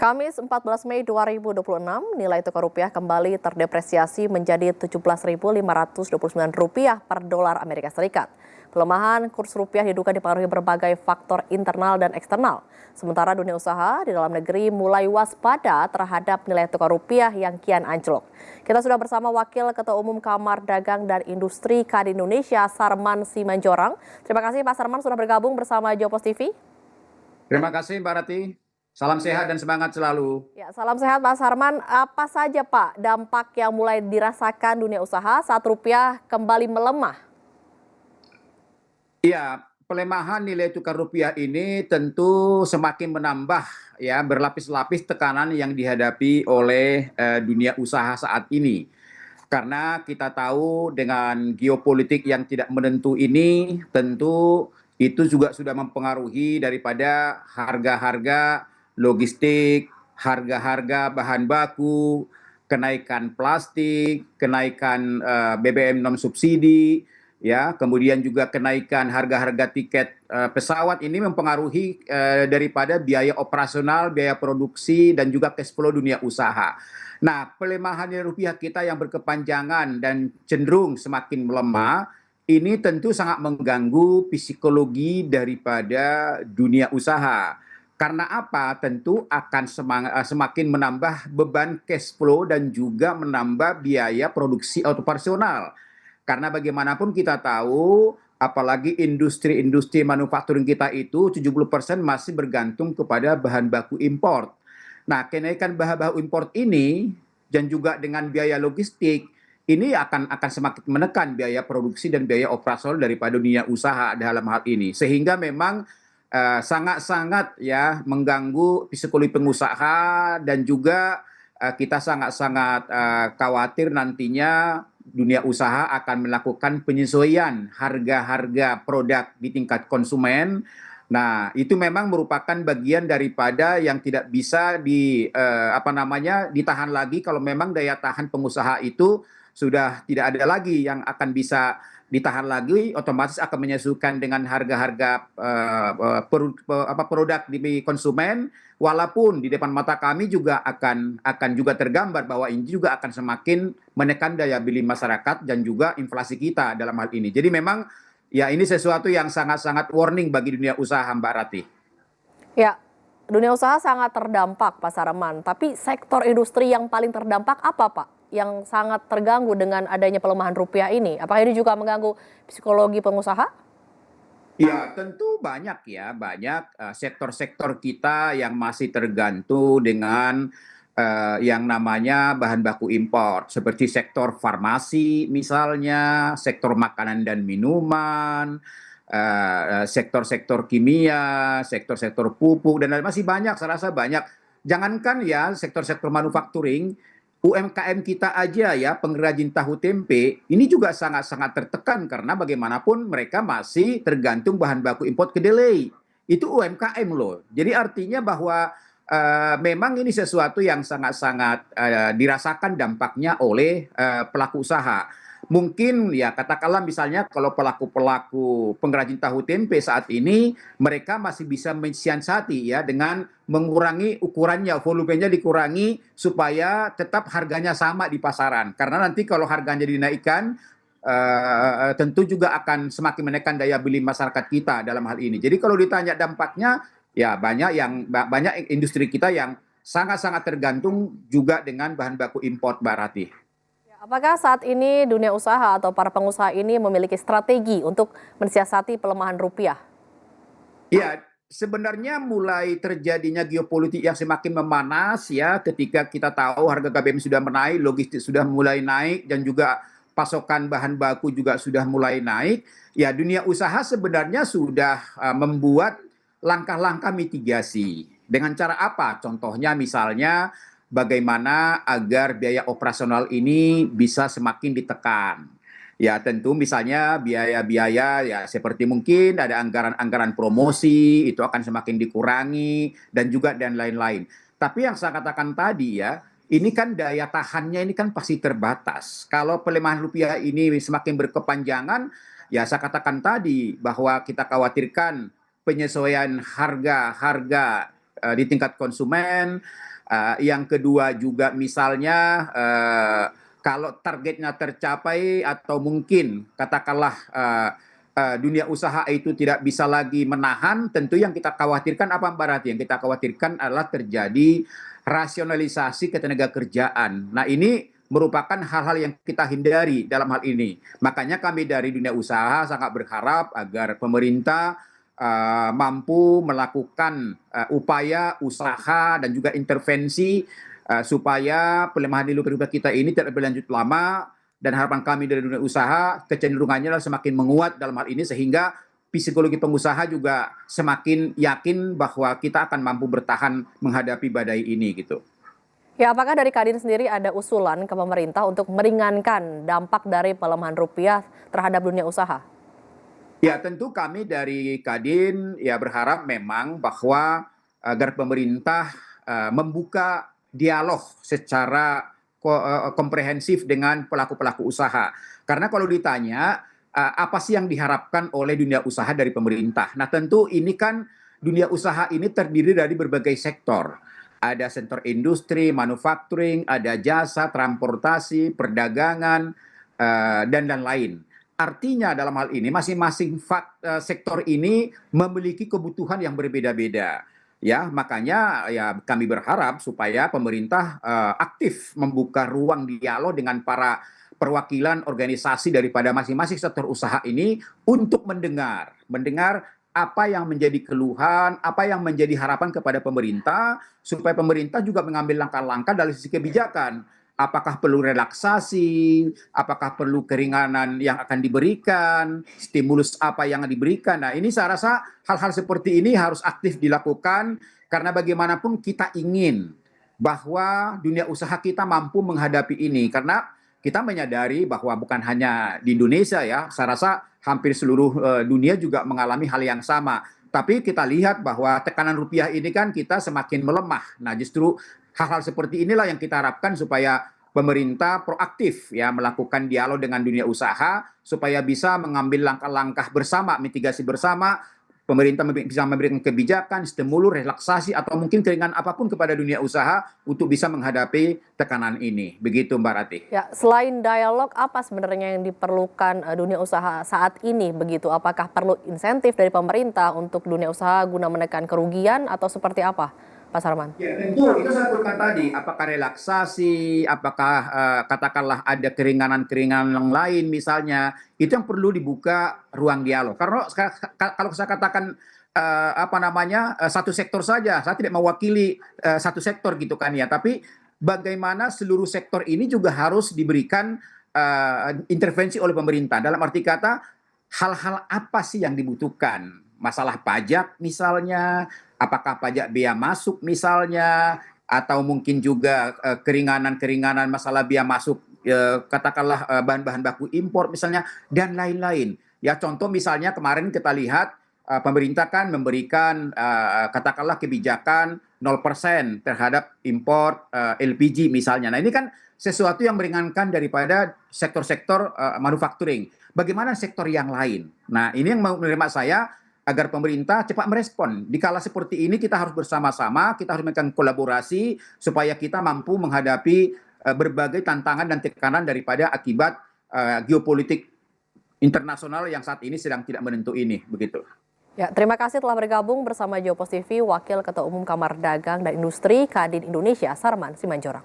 Kamis 14 Mei 2026, nilai tukar rupiah kembali terdepresiasi menjadi Rp17.529 per dolar Amerika Serikat. Pelemahan kurs rupiah diduga dipengaruhi berbagai faktor internal dan eksternal. Sementara dunia usaha di dalam negeri mulai waspada terhadap nilai tukar rupiah yang kian anjlok. Kita sudah bersama Wakil Ketua Umum Kamar Dagang dan Industri KADI Indonesia, Sarman Simanjorang. Terima kasih Pak Sarman sudah bergabung bersama Jopos TV. Terima kasih Mbak Rati. Salam sehat dan semangat selalu. Ya, salam sehat Pak Sarman. Apa saja Pak dampak yang mulai dirasakan dunia usaha saat rupiah kembali melemah? Iya, pelemahan nilai tukar rupiah ini tentu semakin menambah ya berlapis-lapis tekanan yang dihadapi oleh dunia usaha saat ini. Karena kita tahu dengan geopolitik yang tidak menentu ini tentu itu juga sudah mempengaruhi daripada harga-harga logistik, harga-harga bahan baku, kenaikan plastik, kenaikan BBM non subsidi, ya, kemudian juga kenaikan harga-harga tiket pesawat ini mempengaruhi daripada biaya operasional, biaya produksi dan juga cash flow dunia usaha. Nah, pelemahan nilai rupiah kita yang berkepanjangan dan cenderung semakin melemah ini tentu sangat mengganggu psikologi daripada dunia usaha. Karena apa? Tentu akan semakin menambah beban cash flow dan juga menambah biaya produksi operasional. Karena bagaimanapun kita tahu, apalagi industri-industri manufakturing kita itu 70% masih bergantung kepada bahan baku impor. Nah, kenaikan bahan baku impor ini dan juga dengan biaya logistik ini akan semakin menekan biaya produksi dan biaya operasional daripada dunia usaha dalam hal ini. Sehingga memang sangat-sangat ya mengganggu psikologi pengusaha dan juga kita sangat-sangat khawatir nantinya dunia usaha akan melakukan penyesuaian harga-harga produk di tingkat konsumen. Nah, itu memang merupakan bagian daripada yang tidak bisa ditahan lagi kalau memang daya tahan pengusaha itu sudah tidak ada lagi yang akan bisa ditahan lagi, otomatis akan menyesuaikan dengan harga-harga produk di konsumen, walaupun di depan mata kami juga akan juga tergambar bahwa ini juga akan semakin menekan daya beli masyarakat dan juga inflasi kita dalam hal ini. Jadi memang ya ini sesuatu yang sangat-sangat warning bagi dunia usaha, Mbak Rati. Ya, dunia usaha sangat terdampak Pak Sarman, tapi sektor industri yang paling terdampak apa Pak? Yang sangat terganggu dengan adanya pelemahan rupiah ini? Apakah ini juga mengganggu psikologi pengusaha? Ya, tentu banyak ya, banyak sektor-sektor kita yang masih tergantung dengan yang namanya bahan baku impor, seperti sektor farmasi misalnya, sektor makanan dan minuman, sektor-sektor kimia, sektor-sektor pupuk, dan masih banyak, saya rasa banyak. Jangankan ya sektor-sektor manufacturing, UMKM kita aja ya, pengrajin tahu tempe, ini juga sangat-sangat tertekan karena bagaimanapun mereka masih tergantung bahan baku impor kedelai. Itu UMKM loh. Jadi artinya bahwa memang ini sesuatu yang sangat-sangat dirasakan dampaknya oleh pelaku usaha. Mungkin ya katakanlah misalnya kalau pelaku-pelaku pengrajin tahu tempe saat ini mereka masih bisa mensiasati ya dengan mengurangi ukurannya, volumenya dikurangi supaya tetap harganya sama di pasaran. Karena nanti kalau harganya dinaikkan tentu juga akan semakin menekan daya beli masyarakat kita dalam hal ini. Jadi kalau ditanya dampaknya ya banyak industri kita yang sangat-sangat tergantung juga dengan bahan baku impor, Mbak Rati. Apakah saat ini dunia usaha atau para pengusaha ini memiliki strategi untuk mensiasati pelemahan rupiah? Ya, sebenarnya mulai terjadinya geopolitik yang semakin memanas ya ketika kita tahu harga BBM sudah menaik, logistik sudah mulai naik dan juga pasokan bahan baku juga sudah mulai naik. Ya, dunia usaha sebenarnya sudah membuat langkah-langkah mitigasi. Dengan cara apa? Contohnya misalnya bagaimana agar biaya operasional ini bisa semakin ditekan. Ya tentu misalnya biaya-biaya ya seperti mungkin ada anggaran-anggaran promosi itu akan semakin dikurangi dan lain-lain. Tapi yang saya katakan tadi ya, ini kan daya tahannya ini kan pasti terbatas. Kalau pelemahan rupiah ini semakin berkepanjangan, ya saya katakan tadi bahwa kita khawatirkan penyesuaian harga-harga di tingkat konsumen. Yang kedua juga misalnya kalau targetnya tercapai atau mungkin katakanlah dunia usaha itu tidak bisa lagi menahan, tentu yang kita khawatirkan apa Mbak Rati? Yang kita khawatirkan adalah terjadi rasionalisasi ketenaga kerjaan. Nah ini merupakan hal-hal yang kita hindari dalam hal ini. Makanya kami dari dunia usaha sangat berharap agar pemerintah mampu melakukan upaya, usaha, dan juga intervensi supaya pelemahan nilai tukar rupiah kita ini tidak berlanjut lama, dan harapan kami dari dunia usaha kecenderungannya adalah semakin menguat dalam hal ini sehingga psikologi pengusaha juga semakin yakin bahwa kita akan mampu bertahan menghadapi badai ini gitu. Ya, apakah dari Kadin sendiri ada usulan ke pemerintah untuk meringankan dampak dari pelemahan rupiah terhadap dunia usaha? Ya, tentu kami dari Kadin ya berharap memang bahwa agar pemerintah membuka dialog secara komprehensif dengan pelaku-pelaku usaha. Karena kalau ditanya apa sih yang diharapkan oleh dunia usaha dari pemerintah? Nah, tentu ini kan dunia usaha ini terdiri dari berbagai sektor. Ada sektor industri, manufacturing, ada jasa, transportasi, perdagangan, dan lain-lain. Artinya dalam hal ini masing-masing sektor ini memiliki kebutuhan yang berbeda-beda. Ya, makanya ya kami berharap supaya pemerintah aktif membuka ruang dialog dengan para perwakilan organisasi daripada masing-masing sektor usaha ini untuk mendengar apa yang menjadi keluhan, apa yang menjadi harapan kepada pemerintah, supaya pemerintah juga mengambil langkah-langkah dari sisi kebijakan. Apakah perlu relaksasi, apakah perlu keringanan yang akan diberikan, stimulus apa yang diberikan. Nah, ini saya rasa hal-hal seperti ini harus aktif dilakukan karena bagaimanapun kita ingin bahwa dunia usaha kita mampu menghadapi ini karena kita menyadari bahwa bukan hanya di Indonesia ya, saya rasa hampir seluruh dunia juga mengalami hal yang sama. Tapi kita lihat bahwa tekanan rupiah ini kan kita semakin melemah. Nah, justru hal-hal seperti inilah yang kita harapkan supaya pemerintah proaktif ya melakukan dialog dengan dunia usaha supaya bisa mengambil langkah-langkah bersama, mitigasi bersama. Pemerintah bisa memberikan kebijakan, stimulus, relaksasi, atau mungkin keringanan apapun kepada dunia usaha untuk bisa menghadapi tekanan ini. Begitu Mbak Rati. Ya, selain dialog, apa sebenarnya yang diperlukan dunia usaha saat ini begitu? Apakah perlu insentif dari pemerintah untuk dunia usaha guna menekan kerugian atau seperti apa, Pak Sarman? Ya, tentu itu saya sebutkan tadi, apakah relaksasi, apakah katakanlah ada keringanan-keringanan yang lain misalnya, itu yang perlu dibuka ruang dialog. Karena kalau saya katakan satu sektor saja, saya tidak mewakili satu sektor gitu kan ya, tapi bagaimana seluruh sektor ini juga harus diberikan intervensi oleh pemerintah. Dalam arti kata, hal-hal apa sih yang dibutuhkan? Masalah pajak misalnya, apakah pajak bea masuk misalnya, atau mungkin juga keringanan-keringanan masalah bea masuk, katakanlah bahan-bahan baku impor misalnya, dan lain-lain. Ya contoh misalnya kemarin kita lihat pemerintah kan memberikan katakanlah kebijakan 0% terhadap impor LPG misalnya. Nah ini kan sesuatu yang meringankan daripada sektor-sektor manufacturing. Bagaimana sektor yang lain? Nah ini yang menerima saya agar pemerintah cepat merespon. Di kala seperti ini kita harus bersama-sama, kita harus melakukan kolaborasi supaya kita mampu menghadapi berbagai tantangan dan tekanan daripada akibat geopolitik internasional yang saat ini sedang tidak menentu ini, begitu. Ya, terima kasih telah bergabung bersama Jopos TV, Wakil Ketua Umum Kamar Dagang dan Industri Kadin Indonesia, Sarman Simanjorang.